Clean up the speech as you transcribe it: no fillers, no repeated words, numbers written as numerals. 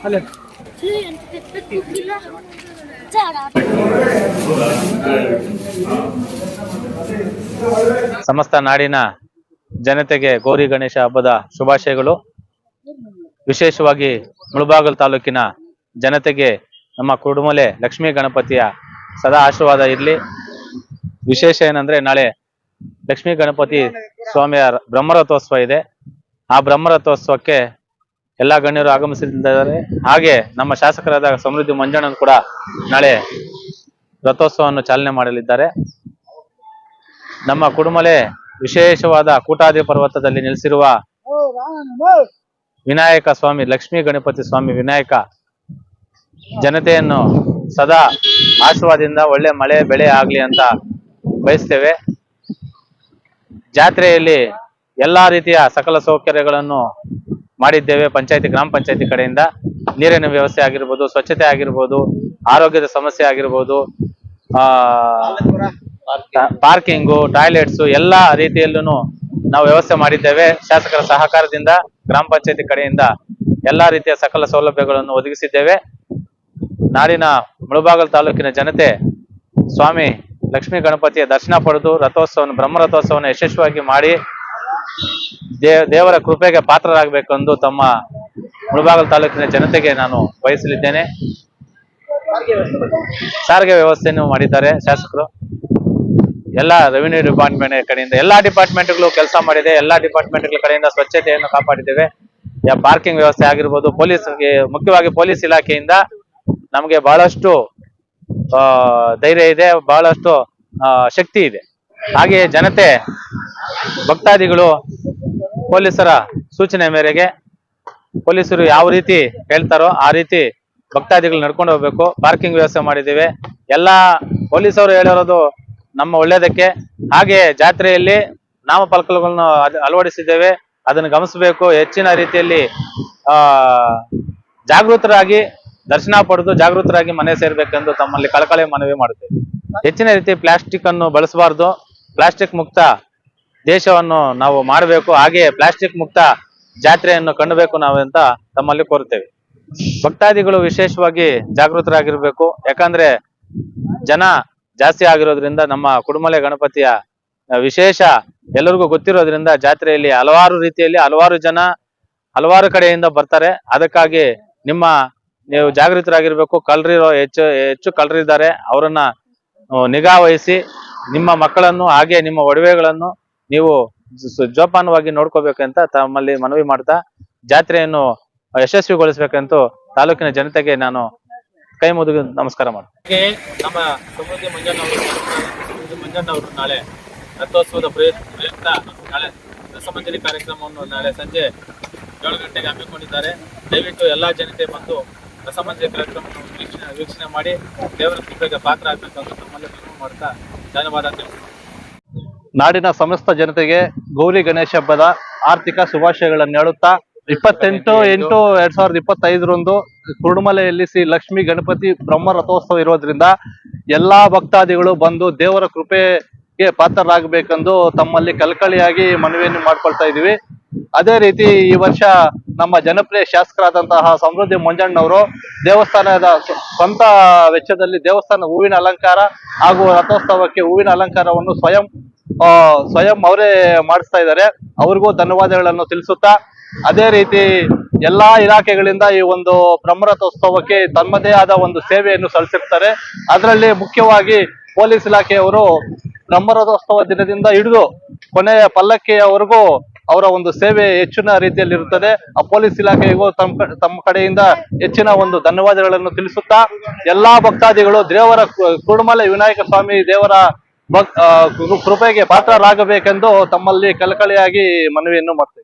ಅಲ್ಲೇ ಸಮಸ್ತ ನಾಡಿನ ಜನತೆಗೆ ಗೌರಿ ಗಣೇಶ ಹಬ್ಬದ ಶುಭಾಶಯಗಳು. ವಿಶೇಷವಾಗಿ ಮುಳಬಾಗಿಲು ತಾಲೂಕಿನ ಜನತೆಗೆ ನಮ್ಮ ಕುಡುಮಲೆ ಲಕ್ಷ್ಮೀ ಗಣಪತಿಯ ಸದಾ ಆಶೀರ್ವಾದ ಇರಲಿ. ವಿಶೇಷ ಏನಂದ್ರೆ ನಾಳೆ ಲಕ್ಷ್ಮೀ ಗಣಪತಿ ಸ್ವಾಮಿಯ ಬ್ರಹ್ಮರಥೋತ್ಸವ ಇದೆ. ಆ ಬ್ರಹ್ಮರಥೋತ್ಸವಕ್ಕೆ ಎಲ್ಲಾ ಗಣ್ಯರು ಆಗಮಿಸಿದ್ದಾರೆ. ಹಾಗೆ ನಮ್ಮ ಶಾಸಕರಾದ ಸಮೃದ್ಧಿ ಮಂಜಣ್ಣನ್ ಕೂಡ ನಾಳೆ ರಥೋತ್ಸವವನ್ನು ಚಾಲನೆ ಮಾಡಲಿದ್ದಾರೆ. ನಮ್ಮ ಕುಡುಮಲೆ ವಿಶೇಷವಾದ ಕೂಟಾದಿ ಪರ್ವತದಲ್ಲಿ ನೆಲೆಸಿರುವ ವಿನಾಯಕ ಸ್ವಾಮಿ ಲಕ್ಷ್ಮೀ ಗಣಪತಿ ಸ್ವಾಮಿ ವಿನಾಯಕ ಜನತೆಯನ್ನು ಸದಾ ಆಶೀರ್ವಾದದಿಂದ ಒಳ್ಳೆ ಮಳೆ ಬೆಳೆ ಆಗ್ಲಿ ಅಂತ ಬಯಸ್ತೇವೆ. ಜಾತ್ರೆಯಲ್ಲಿ ಎಲ್ಲಾ ರೀತಿಯ ಸಕಲ ಸೌಕರ್ಯಗಳನ್ನು ಮಾಡಿದ್ದೇವೆ. ಗ್ರಾಮ ಪಂಚಾಯತಿ ಕಡೆಯಿಂದ ನೀರಿನ ವ್ಯವಸ್ಥೆ ಆಗಿರ್ಬೋದು, ಸ್ವಚ್ಛತೆ ಆಗಿರ್ಬೋದು, ಆರೋಗ್ಯದ ಸಮಸ್ಯೆ ಆಗಿರ್ಬೋದು, ಪಾರ್ಕಿಂಗು, ಟಾಯ್ಲೆಟ್ಸ್ ಎಲ್ಲಾ ರೀತಿಯಲ್ಲೂ ನಾವು ವ್ಯವಸ್ಥೆ ಮಾಡಿದ್ದೇವೆ. ಶಾಸಕರ ಸಹಕಾರದಿಂದ ಗ್ರಾಮ ಪಂಚಾಯತಿ ಕಡೆಯಿಂದ ಎಲ್ಲಾ ರೀತಿಯ ಸಕಲ ಸೌಲಭ್ಯಗಳನ್ನು ಒದಗಿಸಿದ್ದೇವೆ. ನಾಡಿನ ಮುಳಬಾಗಿಲು ತಾಲೂಕಿನ ಜನತೆ ಸ್ವಾಮಿ ಲಕ್ಷ್ಮೀ ಗಣಪತಿಯ ದರ್ಶನ ಪಡೆದು ರಥೋತ್ಸವವನ್ನು ಬ್ರಹ್ಮ ರಥೋತ್ಸವವನ್ನು ಯಶಸ್ವಿಯಾಗಿ ಮಾಡಿ ದೇವರ ಕೃಪೆಗೆ ಪಾತ್ರರಾಗಬೇಕೆಂದು ತಮ್ಮ ಮುಳಬಾಗಿಲು ತಾಲೂಕಿನ ಜನತೆಗೆ ನಾನು ಬಯಸಲಿದ್ದೇನೆ. ಸಾರಿಗೆ ವ್ಯವಸ್ಥೆಯನ್ನು ಮಾಡಿದ್ದಾರೆ ಶಾಸಕರು. ಎಲ್ಲಾ ರೆವಿನ್ಯೂ ಡಿಪಾರ್ಟ್ಮೆಂಟ್ ಕಡೆಯಿಂದ ಎಲ್ಲಾ ಡಿಪಾರ್ಟ್ಮೆಂಟ್ಗಳು ಕೆಲಸ ಮಾಡಿದೆ. ಎಲ್ಲಾ ಡಿಪಾರ್ಟ್ಮೆಂಟ್ಗಳ ಕಡೆಯಿಂದ ಸ್ವಚ್ಛತೆಯನ್ನು ಕಾಪಾಡಿದ್ದೇವೆ. ಪಾರ್ಕಿಂಗ್ ವ್ಯವಸ್ಥೆ ಆಗಿರ್ಬೋದು, ಮುಖ್ಯವಾಗಿ ಪೊಲೀಸ್ ಇಲಾಖೆಯಿಂದ ನಮಗೆ ಬಹಳಷ್ಟು ಧೈರ್ಯ ಇದೆ, ಬಹಳಷ್ಟು ಶಕ್ತಿ ಇದೆ. ಹಾಗೆಯೇ ಜನತೆ ಭಕ್ತಾದಿಗಳು ಪೊಲೀಸರ ಸೂಚನೆ ಮೇರೆಗೆ ಪೊಲೀಸರು ಯಾವ ರೀತಿ ಹೇಳ್ತಾರೋ ಆ ರೀತಿ ಭಕ್ತಾದಿಗಳು ನಡ್ಕೊಂಡು ಹೋಗ್ಬೇಕು. ಪಾರ್ಕಿಂಗ್ ವ್ಯವಸ್ಥೆ ಮಾಡಿದ್ದೇವೆ. ಎಲ್ಲಾ ಪೊಲೀಸರು ಹೇಳಿರೋದು ನಮ್ಮ ಒಳ್ಳೇದಕ್ಕೆ. ಹಾಗೆ ಜಾತ್ರೆಯಲ್ಲಿ ನಾಮಫಲಕಗಳನ್ನು ಅಳವಡಿಸಿದ್ದೇವೆ. ಅದನ್ನು ಗಮನಿಸಬೇಕು. ಹೆಚ್ಚಿನ ರೀತಿಯಲ್ಲಿ ಜಾಗೃತರಾಗಿ ದರ್ಶನ ಪಡೆದು ಜಾಗೃತರಾಗಿ ಮನೆ ಸೇರ್ಬೇಕೆಂದು ತಮ್ಮಲ್ಲಿ ಕಳಕಳಿ ಮನವಿ ಮಾಡುತ್ತೇವೆ. ಹೆಚ್ಚಿನ ರೀತಿ ಪ್ಲಾಸ್ಟಿಕ್ ಅನ್ನು ಬಳಸಬಾರದು. ಪ್ಲಾಸ್ಟಿಕ್ ಮುಕ್ತ ದೇಶವನ್ನು ನಾವು ಮಾಡಬೇಕು. ಹಾಗೆ ಪ್ಲಾಸ್ಟಿಕ್ ಮುಕ್ತ ಜಾತ್ರೆಯನ್ನು ಕಾಣಬೇಕು ನಾವು ಅಂತ ತಮ್ಮಲ್ಲಿ ಕೋರುತ್ತೇವೆ. ಭಕ್ತಾದಿಗಳು ವಿಶೇಷವಾಗಿ ಜಾಗೃತರಾಗಿರ್ಬೇಕು. ಯಾಕಂದ್ರೆ ಜನ ಜಾಸ್ತಿ ಆಗಿರೋದ್ರಿಂದ ನಮ್ಮ ಕುಡುಮಲೆ ಗಣಪತಿಯ ವಿಶೇಷ ಎಲ್ಲರಿಗೂ ಗೊತ್ತಿರೋದ್ರಿಂದ ಜಾತ್ರೆಯಲ್ಲಿ ಹಲವಾರು ರೀತಿಯಲ್ಲಿ ಹಲವಾರು ಜನ ಹಲವಾರು ಕಡೆಯಿಂದ ಬರ್ತಾರೆ. ಅದಕ್ಕಾಗಿ ನೀವು ಜಾಗೃತರಾಗಿರ್ಬೇಕು. ಕಳ್ಳರಿರೋ ಹೆಚ್ಚು ಕಳ್ಳರಿದ್ದಾರೆ. ಅವರನ್ನ ನಿಗಾ ವಹಿಸಿ ನಿಮ್ಮ ಮಕ್ಕಳನ್ನು ಹಾಗೆ ನಿಮ್ಮ ಒಡವೆಗಳನ್ನು ನೀವು ಜೋಪಾನವಾಗಿ ನೋಡ್ಕೋಬೇಕಂತ ತಮ್ಮಲ್ಲಿ ಮನವಿ ಮಾಡ್ತಾ ಜಾತ್ರೆಯನ್ನು ಯಶಸ್ವಿಗೊಳಿಸಬೇಕಂತ ತಾಲೂಕಿನ ಜನತೆಗೆ ನಾನು ಕೈ ಮುಗಿದು ನಮಸ್ಕಾರ ಮಾಡ್ತೀನಿ. ನಮ್ಮ ಸಮೃದ್ಧಿ ಮಂಜಣ್ಣವರು ನಾಳೆ ರಥೋತ್ಸವದ ಪ್ರಯುಕ್ತ ನಾಳೆ ರಸಮಂಜರಿ ಕಾರ್ಯಕ್ರಮವನ್ನು ನಾಳೆ ಸಂಜೆ 7 ಗಂಟೆಗೆ ಹಮ್ಮಿಕೊಂಡಿದ್ದಾರೆ. ದಯವಿಟ್ಟು ಎಲ್ಲಾ ಜನತೆ ಬಂದು ರಸಮಂಜರಿ ಕಾರ್ಯಕ್ರಮವನ್ನು ವೀಕ್ಷಣೆ ಮಾಡಿ ದೇವರ ಕೃಪೆಗೆ ಪಾತ್ರ ಆಗ್ಬೇಕಂತ ತಮ್ಮಲ್ಲಿ ಮನವಿ ಮಾಡ್ತಾ ಧನ್ಯವಾದ. ನಾಡಿನ ಸಮಸ್ತ ಜನತೆಗೆ ಗೌರಿ ಗಣೇಶ ಹಬ್ಬದ ಆರ್ಥಿಕ ಶುಭಾಶಯಗಳನ್ನು ಹೇಳುತ್ತಾ 28/8/2025 ಕುರುಡುಮಲೆಯಲ್ಲಿ ಶ್ರೀ ಲಕ್ಷ್ಮೀ ಗಣಪತಿ ಬ್ರಹ್ಮ ರಥೋತ್ಸವ ಇರೋದ್ರಿಂದ ಎಲ್ಲಾ ಭಕ್ತಾದಿಗಳು ಬಂದು ದೇವರ ಕೃಪೆಗೆ ಪಾತ್ರರಾಗಬೇಕೆಂದು ತಮ್ಮಲ್ಲಿ ಕಳಕಳಿಯಾಗಿ ಮನವಿಯನ್ನು ಮಾಡ್ಕೊಳ್ತಾ ಇದೀವಿ. ಅದೇ ರೀತಿ ಈ ವರ್ಷ ನಮ್ಮ ಜನಪ್ರಿಯ ಶಾಸಕರಾದಂತಹ ಸಮೃದ್ಧಿ ಮಂಜಣ್ಣವರು ದೇವಸ್ಥಾನದ ಸ್ವಂತ ವೆಚ್ಚದಲ್ಲಿ ದೇವಸ್ಥಾನ ಹೂವಿನ ಅಲಂಕಾರ ಹಾಗೂ ರಥೋತ್ಸವಕ್ಕೆ ಹೂವಿನ ಅಲಂಕಾರವನ್ನು ಸ್ವಯಂ ಅವರೇ ಮಾಡಿಸ್ತಾ ಇದ್ದಾರೆ. ಅವ್ರಿಗೂ ಧನ್ಯವಾದಗಳನ್ನು ತಿಳಿಸುತ್ತಾ, ಅದೇ ರೀತಿ ಎಲ್ಲಾ ಇಲಾಖೆಗಳಿಂದ ಈ ಒಂದು ಬ್ರಹ್ಮರಥೋತ್ಸವಕ್ಕೆ ತಮ್ಮದೇ ಆದ ಒಂದು ಸೇವೆಯನ್ನು ಸಲ್ಲಿಸಿರ್ತಾರೆ. ಅದರಲ್ಲಿ ಮುಖ್ಯವಾಗಿ ಪೊಲೀಸ್ ಇಲಾಖೆಯವರು ಬ್ರಹ್ಮರಥೋತ್ಸವ ದಿನದಿಂದ ಹಿಡಿದು ಕೊನೆಯ ಪಲ್ಲಕ್ಕಿಯವರೆಗೂ ಅವರ ಒಂದು ಸೇವೆ ಹೆಚ್ಚಿನ ರೀತಿಯಲ್ಲಿ ಇರುತ್ತದೆ. ಆ ಪೊಲೀಸ್ ಇಲಾಖೆಗೂ ತಮ್ಮ ಕಡೆಯಿಂದ ಹೆಚ್ಚಿನ ಒಂದು ಧನ್ಯವಾದಗಳನ್ನು ತಿಳಿಸುತ್ತಾ, ಎಲ್ಲಾ ಭಕ್ತಾದಿಗಳು ದೇವರ ಕುರುಡುಮಲೆ ವಿನಾಯಕ ಸ್ವಾಮಿ ದೇವರ ಕೃಪೆಗೆ ಪಾತ್ರರಾಗಬೇಕೆಂದು ತಮ್ಮಲ್ಲಿ ಕಳಕಳಿಯಾಗಿ ಮನವಿಯನ್ನು ಮಾಡ್ತೇವೆ.